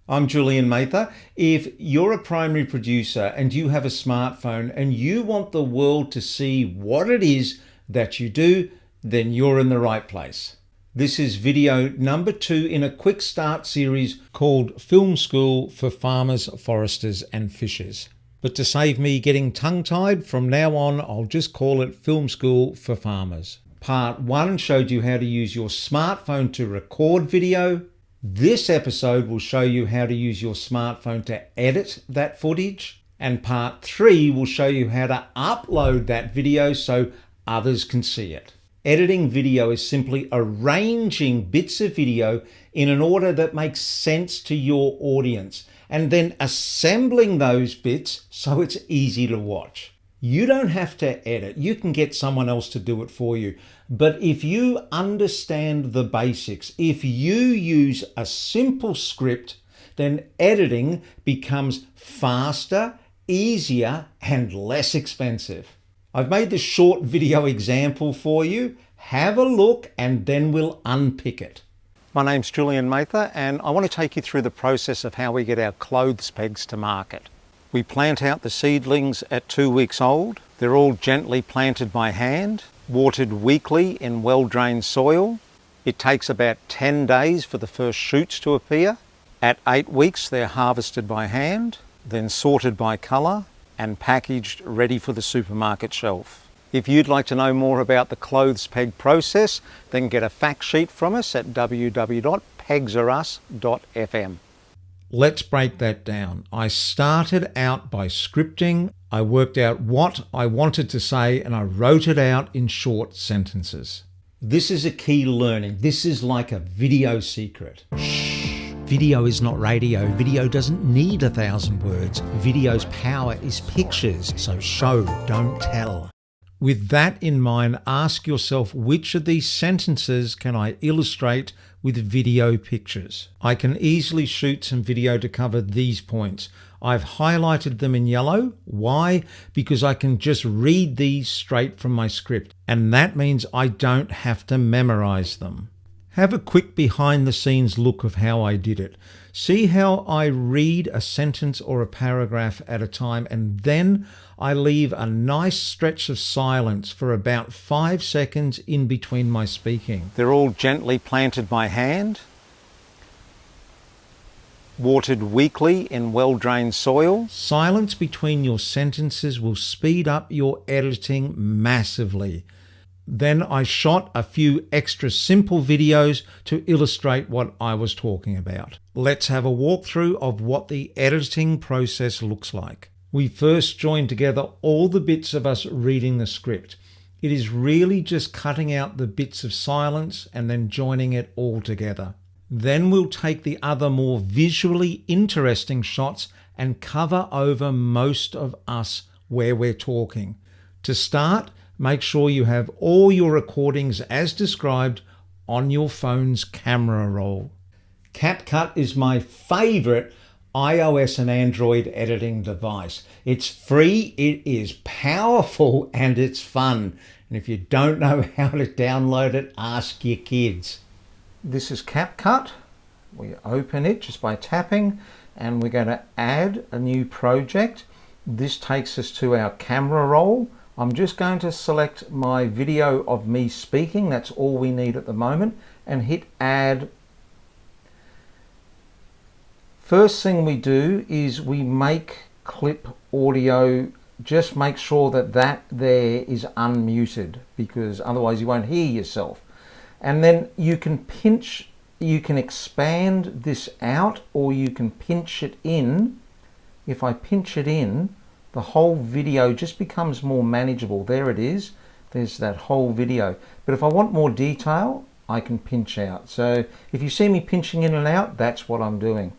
I'm Julian Mather. If you're a primary producer and you have a smartphone and you want the world to see what it is that you do, then you're in the right place. This is video number 2 in a quick start series called Film School for Farmers, Foresters and Fishers. But to save me getting tongue-tied, from now on I'll just call it Film School for Farmers. Part 1 showed you how to use your smartphone to record video. This episode will show you how to use your smartphone to edit that footage. And part 3 will show you how to upload that video so others can see it. Editing video is simply arranging bits of video in an order that makes sense to your audience and then assembling those bits so it's easy to watch. You don't have to edit. You can get someone else to do it for you. But if you understand the basics, if you use a simple script, then editing becomes faster, easier, and less expensive. I've made this short video example for you. Have a look and then we'll unpick it. My name's Julian Mather and I want to take you through the process of how we get our clothes pegs to market. We plant out the seedlings at 2 weeks old. They're all gently planted by hand, watered weekly in well-drained soil. It takes about 10 days for the first shoots to appear. At 8 weeks they're harvested by hand, then sorted by colour and packaged ready for the supermarket shelf. If you'd like to know more about the clothes peg process, then get a fact sheet from us at www.pegsareus.fm. Let's break that down. I started out by scripting. I worked out what I wanted to say and I wrote it out in short sentences. This is a key learning. This is like a video secret. Shh. Video is not radio. Video doesn't need 1,000 words. Video's power is pictures. So show, don't tell. With that in mind, ask yourself, which of these sentences can I illustrate with video pictures? I can easily shoot some video to cover these points. I've highlighted them in yellow. Why? Because I can just read these straight from my script, and that means I don't have to memorize them. Have a quick behind the scenes look of how I did it. See how I read a sentence or a paragraph at a time and then I leave a nice stretch of silence for about 5 seconds in between my speaking. They're all gently planted by hand, watered weekly in well-drained soil. Silence between your sentences will speed up your editing massively. Then I shot a few extra simple videos to illustrate what I was talking about. Let's have a walkthrough of what the editing process looks like. We first join together all the bits of us reading the script. It is really just cutting out the bits of silence and then joining it all together. Then we'll take the other more visually interesting shots and cover over most of us where we're talking. To start, make sure you have all your recordings as described on your phone's camera roll. CapCut is my favorite iOS and Android editing device. It's free, it is powerful, and it's fun. And if you don't know how to download it, ask your kids. This is CapCut. We open it just by tapping, and we're going to add a new project. This takes us to our camera roll. I'm just going to select my video of me speaking, that's all we need at the moment, and hit add. First thing we do is we make clip audio, just make sure that there is unmuted because otherwise you won't hear yourself. And then you can expand this out or you can pinch it in. If I pinch it in, the whole video just becomes more manageable. There it is. There's that whole video. But if I want more detail, I can pinch out. So if you see me pinching in and out, that's what I'm doing.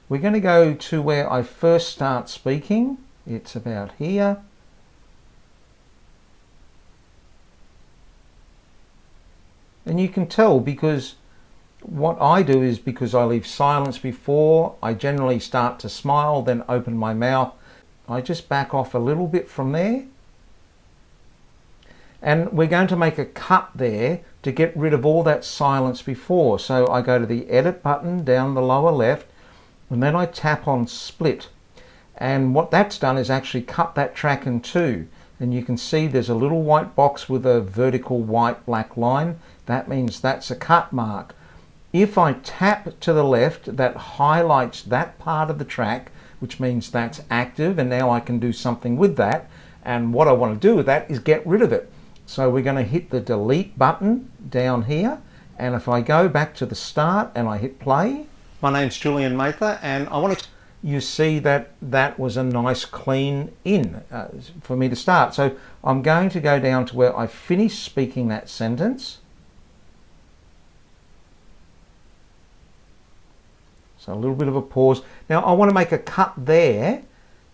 We're going to go to where I first start speaking. It's about here. And you can tell because what I do is because I leave silence before, I generally start to smile, then open my mouth. I just back off a little bit from there. And we're going to make a cut there to get rid of all that silence before. So I go to the edit button down the lower left And then I tap on split. And what that's done is actually cut that track in two. And you can see there's a little white box with a vertical white black line. That means that's a cut mark. If I tap to the left, that highlights that part of the track, which means that's active, and now I can do something with that. And what I want to do with that is get rid of it. So we're going to hit the delete button down here. And if I go back to the start and I hit play. My name's Julian Mather, and I want to... You see that that was a nice clean in for me to start. So I'm going to go down to where I finish speaking that sentence. So a little bit of a pause. Now I want to make a cut there.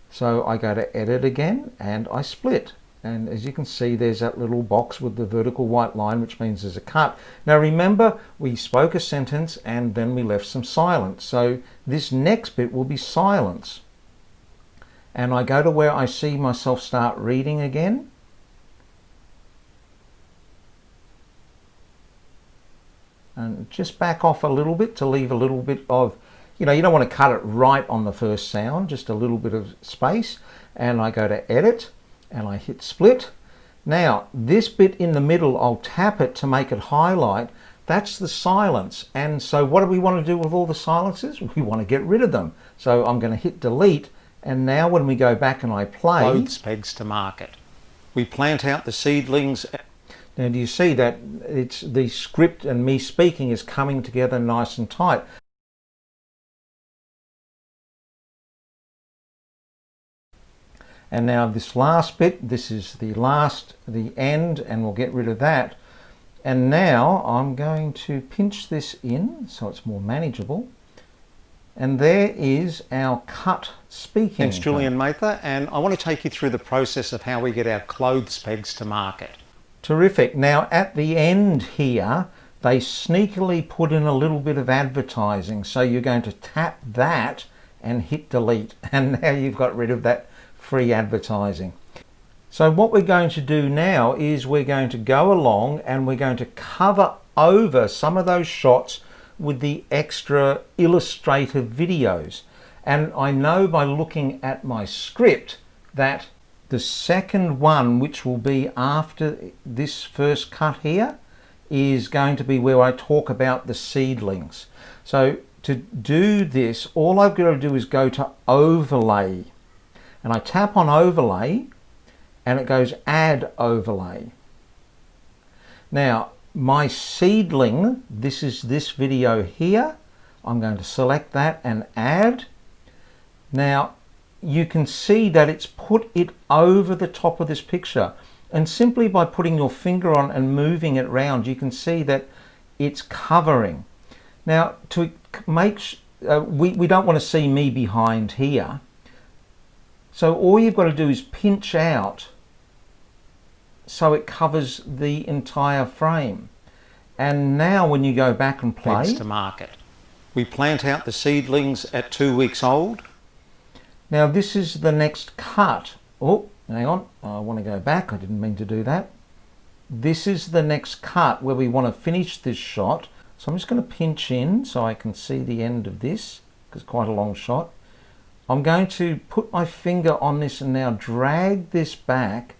So I go to edit again and I split. And as you can see, there's that little box with the vertical white line, which means there's a cut. Now remember, we spoke a sentence and then we left some silence. So this next bit will be silence. And I go to where I see myself start reading again. And just back off a little bit to leave a little bit of, you don't want to cut it right on the first sound, just a little bit of space. And I go to edit. And I hit split. Now this bit in the middle, I'll tap it to make it highlight. That's the silence. And so what do we want to do with all the silences? We want to get rid of them. So I'm going to hit delete. And now when we go back and I play, clothes pegs to market. We plant out the seedlings. Now do you see that it's the script and me speaking is coming together nice and tight. And now this last bit, this is the end, and we'll get rid of that. And now I'm going to pinch this in so it's more manageable. And there is our cut speaking. Thanks, Julian Mather, and I want to take you through the process of how we get our clothes pegs to market. Terrific. Now at the end here, they sneakily put in a little bit of advertising. So you're going to tap that and hit delete. And now you've got rid of that free advertising. So what we're going to do now is we're going to go along and we're going to cover over some of those shots with the extra illustrative videos. And I know by looking at my script that the second one, which will be after this first cut here, is going to be where I talk about the seedlings. So to do this, all I've got to do is go to overlay. And I tap on overlay and it goes add overlay. Now my seedling, this is this video here. I'm going to select that and add. Now you can see that it's put it over the top of this picture. And simply by putting your finger on and moving it around, you can see that it's covering. Now to make, we don't want to see me behind here. So all you've got to do is pinch out so it covers the entire frame. And now when you go back and play, pegs to market. We plant out the seedlings at 2 weeks old. Now this is the next cut. Oh, hang on, I want to go back. I didn't mean to do that. This is the next cut where we want to finish this shot. So I'm just going to pinch in so I can see the end of this, because it's quite a long shot. I'm going to put my finger on this and now drag this back,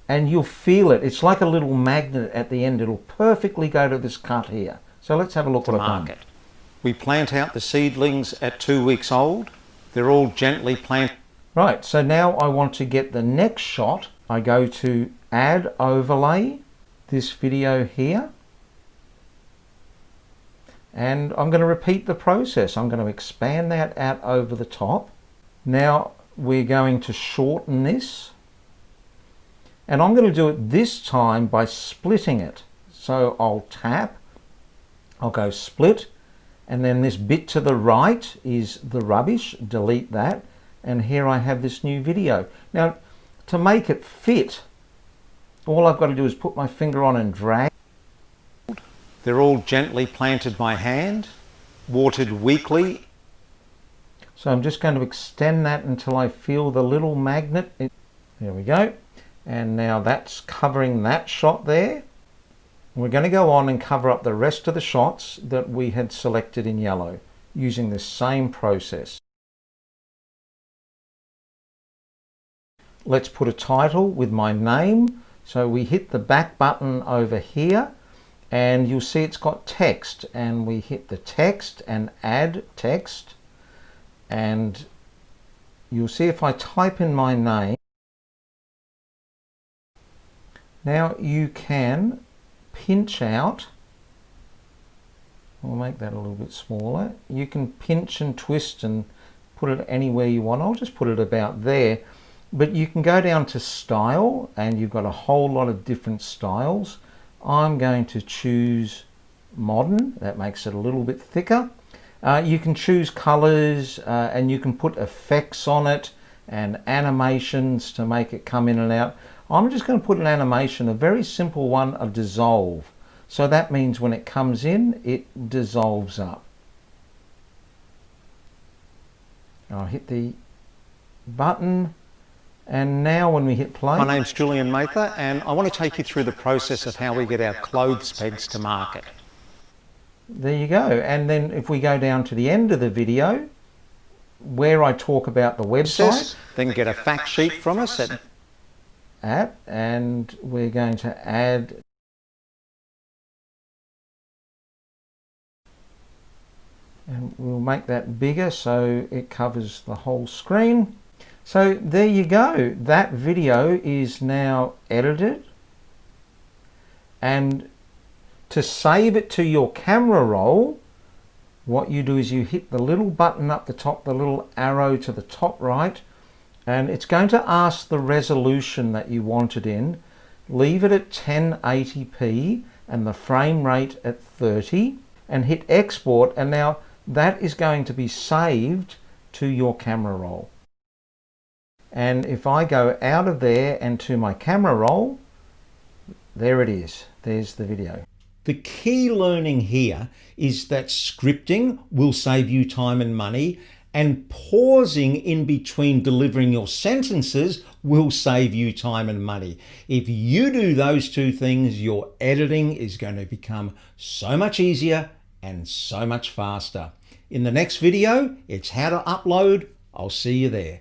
and you'll feel it. It's like a little magnet at the end. It'll perfectly go to this cut here. So let's have a look at it. We plant out the seedlings at 2 weeks old. They're all gently planted. Right, so now I want to get the next shot. I go to add overlay, this video here. And I'm going to repeat the process. I'm going to expand that out over the top. Now we're going to shorten this. And I'm going to do it this time by splitting it. So I'll tap, I'll go split, and then this bit to the right is the rubbish, delete that. And here I have this new video. Now to make it fit, all I've got to do is put my finger on and drag. They're all gently planted by hand, watered weekly. So I'm just going to extend that until I feel the little magnet. There we go. And now that's covering that shot there. We're going to go on and cover up the rest of the shots that we had selected in yellow. using the same process. Let's put a title with my name. So we hit the back button over here and you'll see it's got text, and we hit the text and add text, and you'll see if I type in my name, now you can pinch out, we'll make that a little bit smaller, you can pinch and twist and put it anywhere you want. I'll just put it about there, but you can go down to style and you've got a whole lot of different styles. I'm going to choose modern, that makes it a little bit thicker. You can choose colors and you can put effects on it and animations to make it come in and out. I'm just going to put an animation, a very simple one, of dissolve. So that means when it comes in, it dissolves up. I'll hit the button. And now when we hit play... My name's Julian Mather, and I want to take you through the process of how we get our clothes pegs to market. There you go. And then if we go down to the end of the video, where I talk about the website... Then get a fact sheet from us and we're going to add... And we'll make that bigger so it covers the whole screen. So there you go, that video is now edited, and to save it to your camera roll, what you do is you hit the little button up the top, the little arrow to the top right, and it's going to ask the resolution that you want it in. Leave it at 1080p and the frame rate at 30 and hit export, and now that is going to be saved to your camera roll. And if I go out of there and to my camera roll, there it is. There's the video. The key learning here is that scripting will save you time and money, and pausing in between delivering your sentences will save you time and money. If you do those two things, your editing is going to become so much easier and so much faster. In the next video, it's how to upload. I'll see you there.